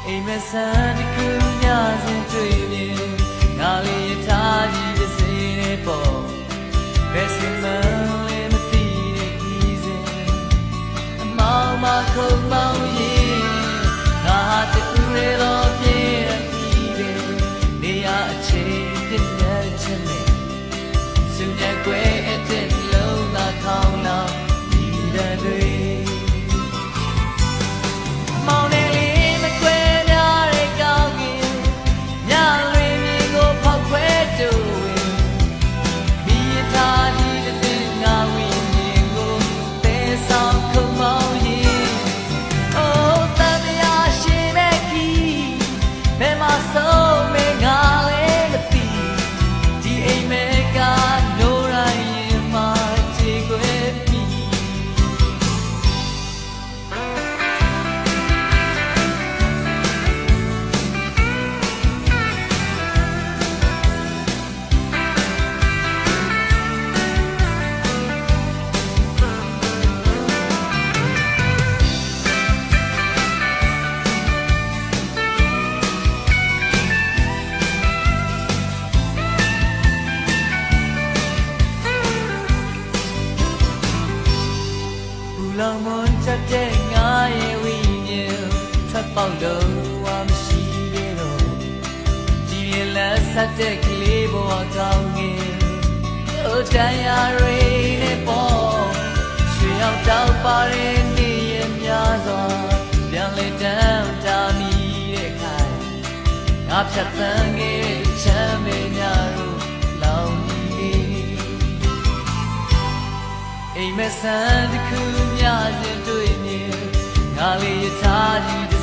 အိမ်မဆန်းတစ်ခုညစဉ်တွေ့မြင်ငါလေးရထားကြီးတစ်စင်းနဲ့ပေါ့ဘယ်စမလေးမသိတဲ့ကြီးစင်အမောင်မခုံမောင်ရင်ငါတကူရဲတော့ပြည့်ပြီးတယ်နေရအချိန်ပြည့်တဲ့ချက်နဲ့စူညက်ွယ်အတဲ့လုံးသာခေါင်းတော့ဒီတဲ့တွေမောင်လေးလောင်မွန်ချက်တဲ့ငါရဲ့ဝိညာဉ်ထွက်ပေါက်လုံးဝမရှိသေးတော့ဒီလက်ဆက်တဲ့ကလေးဘဝကောင်းငယ်တို့တန်ရာတွေနဲ့ပေါ်ရွှေရောက်တော့ပါရဲ့နေရများစွာပြန်လေတန်းတာမီတဲ့ခိုင်ငါဖြတ်သန်းခဲ့ချမ်းမေများတို့လောင်အိမ်မဆန်းတစ်ခုညစဉ်တွေ့မြင်ငါလေးရထားကြီး